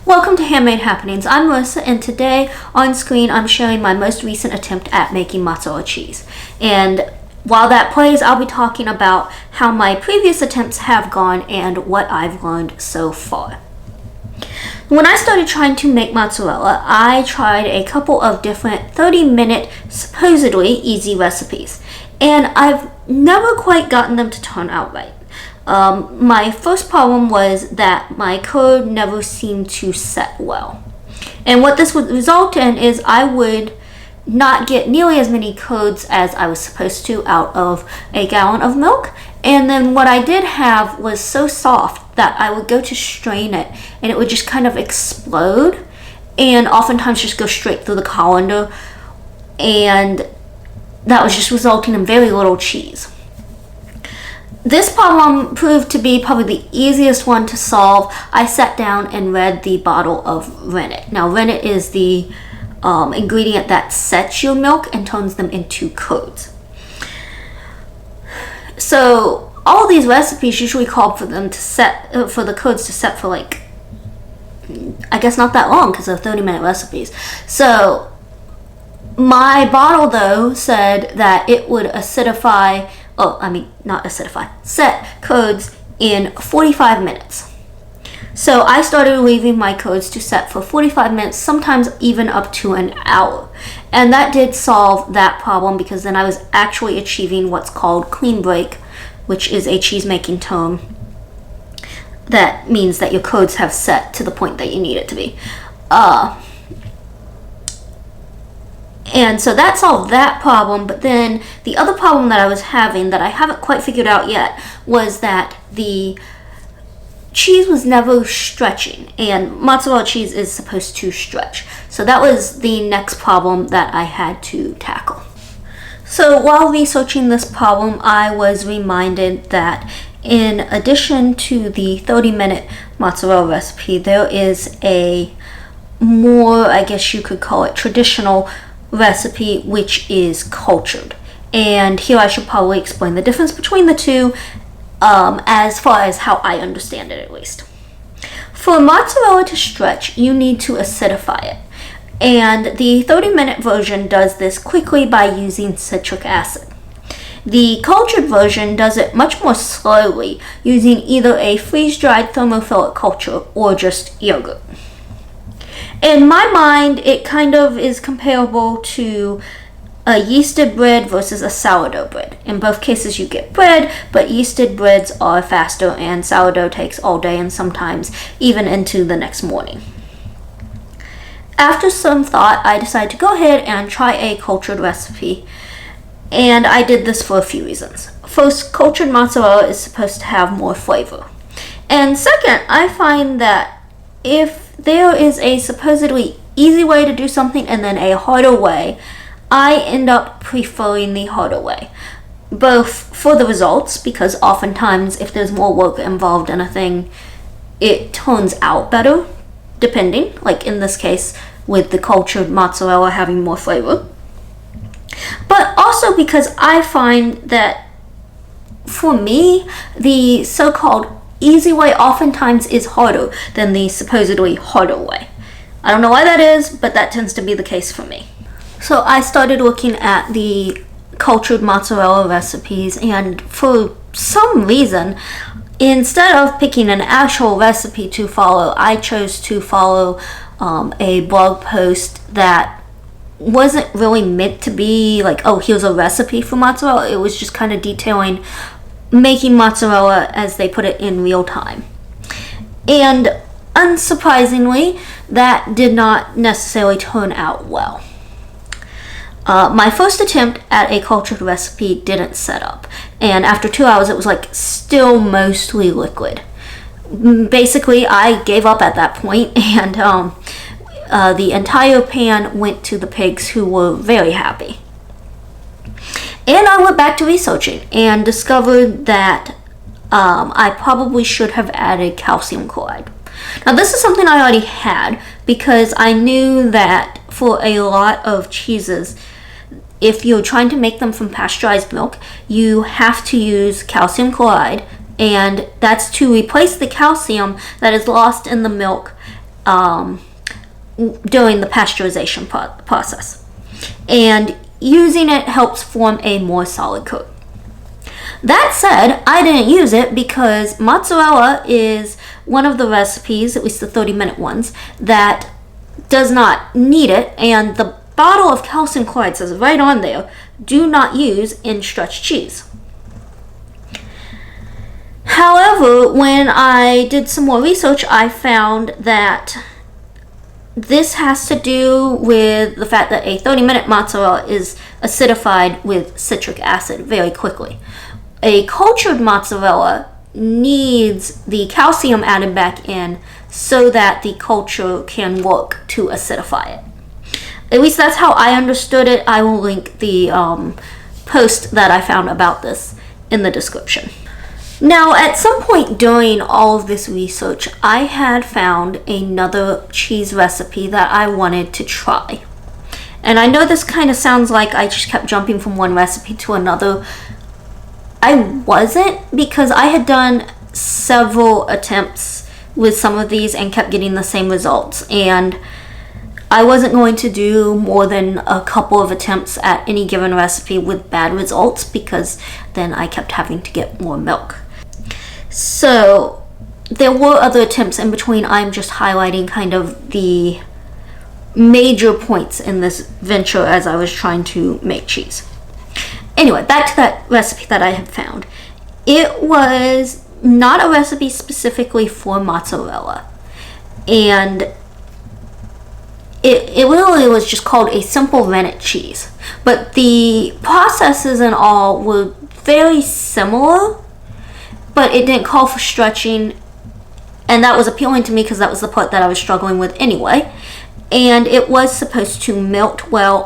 Welcome to Handmade Happenings. I'm Melissa, and today on screen I'm sharing my most recent attempt at making mozzarella cheese. And while that plays, I'll be talking about how my previous attempts have gone and what I've learned so far. When I started trying to make mozzarella, I tried a couple of different 30-minute, supposedly easy recipes, and I've never quite gotten them to turn out right. My first problem was that my curd never seemed to set well. And what this would result in is I would not get nearly as many curds as I was supposed to out of a gallon of milk. And then what I did have was so soft that I would go to strain it and it would just kind of explode and oftentimes just go straight through the colander. And that was just resulting in very little cheese. This problem proved to be probably the easiest one to solve. I sat down and read the bottle of rennet. Now, rennet is the ingredient that sets your milk and turns them into curds. So all these recipes usually call for them to set for the curds to set for like, I guess not that long because they're 30-minute recipes. So my bottle though said that it would set curds in 45 minutes. So I started leaving my curds to set for 45 minutes, sometimes even up to an hour. And that did solve that problem because then I was actually achieving what's called clean break, which is a cheesemaking term that means that your curds have set to the point that you need it to be. And so that solved that problem, but then the other problem that I was having that I haven't quite figured out yet was that the cheese was never stretching, and mozzarella cheese is supposed to stretch. So that was the next problem that I had to tackle. So while researching this problem, I was reminded that in addition to the 30-minute mozzarella recipe, there is a more, I guess you could call it, traditional recipe, which is cultured. And here I should probably explain the difference between the two, as far as how I understand it at least. For mozzarella to stretch, you need to acidify it. And the 30-minute version does this quickly by using citric acid. The cultured version does it much more slowly, using either a freeze-dried thermophilic culture or just yogurt. In my mind, it kind of is comparable to a yeasted bread versus a sourdough bread. In both cases, you get bread, but yeasted breads are faster and sourdough takes all day and sometimes even into the next morning. After some thought, I decided to go ahead and try a cultured recipe, and I did this for a few reasons. First, cultured mozzarella is supposed to have more flavor. And second, I find that if there is a supposedly easy way to do something and then a harder way, I end up preferring the harder way. Both for the results, because oftentimes if there's more work involved in a thing, it turns out better, depending, like in this case with the cultured mozzarella having more flavor. But also because I find that for me, the so-called easy way oftentimes is harder than the supposedly harder way. I don't know why that is, but that tends to be the case for me. So I started looking at the cultured mozzarella recipes, and for some reason, instead of picking an actual recipe to follow, I chose to follow a blog post that wasn't really meant to be like, oh, here's a recipe for mozzarella. It was just kind of detailing making mozzarella as they put it in real time. And unsurprisingly, that did not necessarily turn out well. My first attempt at a cultured recipe didn't set up, and after 2 hours it was like still mostly liquid. Basically, I gave up at that point, and the entire pan went to the pigs, who were very happy. And I went back to researching and discovered that I probably should have added calcium chloride. Now, this is something I already had because I knew that for a lot of cheeses, if you're trying to make them from pasteurized milk, you have to use calcium chloride, and that's to replace the calcium that is lost in the milk during the pasteurization process. And using it helps form a more solid coat. That said, I didn't use it because mozzarella is one of the recipes, at least the 30-minute ones, that does not need it, and the bottle of calcium chloride says right on there, do not use in stretch cheese. However, when I did some more research, I found that this has to do with the fact that a 30-minute mozzarella is acidified with citric acid very quickly. A cultured mozzarella needs the calcium added back in so that the culture can work to acidify it. At least that's how I understood it. I will link the post that I found about this in the description. Now, at some point during all of this research, I had found another cheese recipe that I wanted to try. And I know this kind of sounds like I just kept jumping from one recipe to another. I wasn't, because I had done several attempts with some of these and kept getting the same results. And I wasn't going to do more than a couple of attempts at any given recipe with bad results, because then I kept having to get more milk. So there were other attempts in between. I'm just highlighting kind of the major points in this venture as I was trying to make cheese. Anyway, back to that recipe that I had found. It was not a recipe specifically for mozzarella, and it literally was just called a simple rennet cheese. But the processes and all were very similar, but it didn't call for stretching, and that was appealing to me because that was the part that I was struggling with anyway. And it was supposed to melt well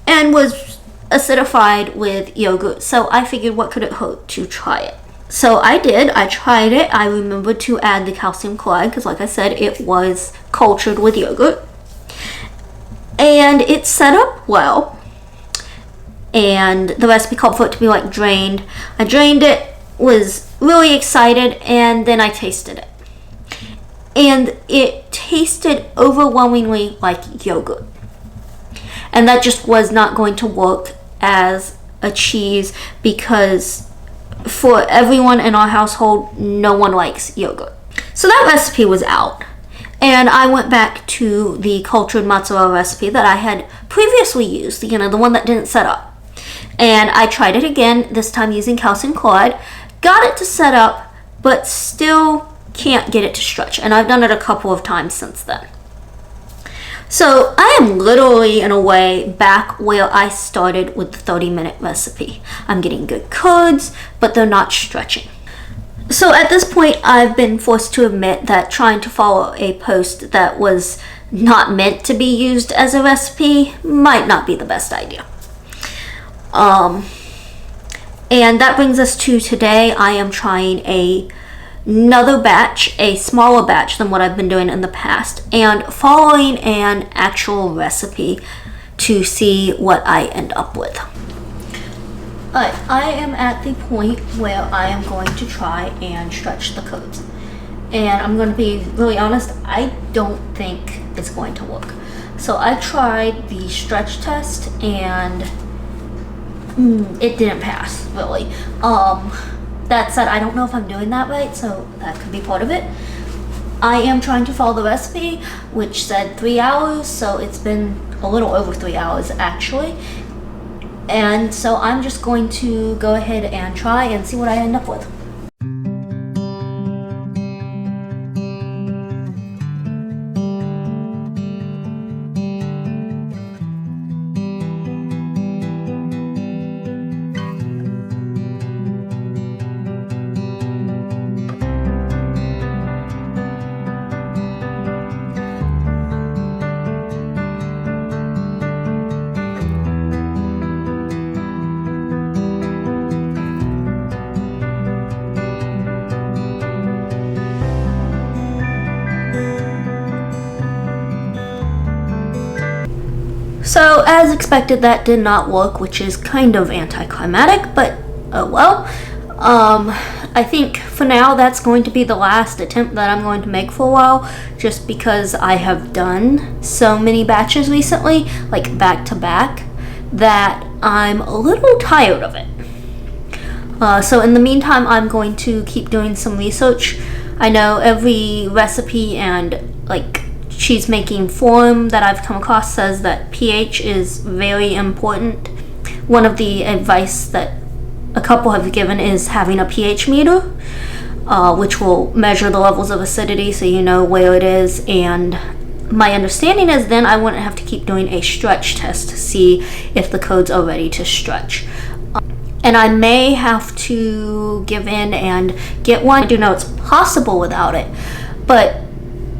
and was acidified with yogurt. So I figured, what could it hurt to try it? So I did. I tried it. I remembered to add the calcium chloride because, like I said, it was cultured with yogurt. And it set up well. And the recipe called for it to be like drained. I drained it, was really excited, and then I tasted it. And it tasted overwhelmingly like yogurt. And that just was not going to work as a cheese, because for everyone in our household, no one likes yogurt. So that recipe was out. And I went back to the cultured mozzarella recipe that I had previously used, the one that didn't set up. And I tried it again, this time using calcium chloride. Got it to set up, but still can't get it to stretch. And I've done it a couple of times since then. So I am literally, in a way, back where I started with the 30-minute recipe. I'm getting good curds, but they're not stretching. So at this point, I've been forced to admit that trying to follow a post that was not meant to be used as a recipe might not be the best idea. And that brings us to today. I am trying another batch, a smaller batch than what I've been doing in the past, and following an actual recipe to see what I end up with. But I am at the point where I am going to try and stretch the curds. And I'm going to be really honest, I don't think it's going to work. So I tried the stretch test and it didn't pass, really. That said, I don't know if I'm doing that right, so that could be part of it. I am trying to follow the recipe, which said 3 hours, so it's been a little over 3 hours actually. And so I'm just going to go ahead and try and see what I end up with. So, as expected, that did not work, which is kind of anticlimactic, but oh well. I think for now that's going to be the last attempt that I'm going to make for a while, just because I have done so many batches recently, like back to back, that I'm a little tired of it. So in the meantime, I'm going to keep doing some research. I know every recipe and like cheese making forum that I've come across says that pH is very important. One of the advice that a couple have given is having a pH meter, which will measure the levels of acidity so you know where it is. And my understanding is then I wouldn't have to keep doing a stretch test to see if the codes are ready to stretch. And I may have to give in and get one. I do know it's possible without it, but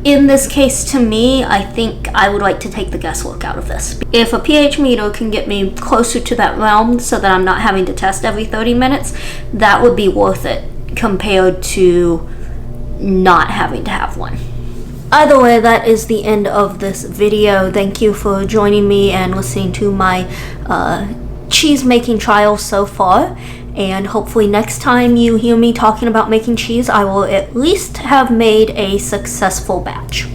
in this case, to me, I think I would like to take the guesswork out of this. If a pH meter can get me closer to that realm so that I'm not having to test every 30 minutes, that would be worth it compared to not having to have one. Either way, that is the end of this video. Thank you for joining me and listening to my cheese making trial so far. And hopefully next time you hear me talking about making cheese, I will at least have made a successful batch.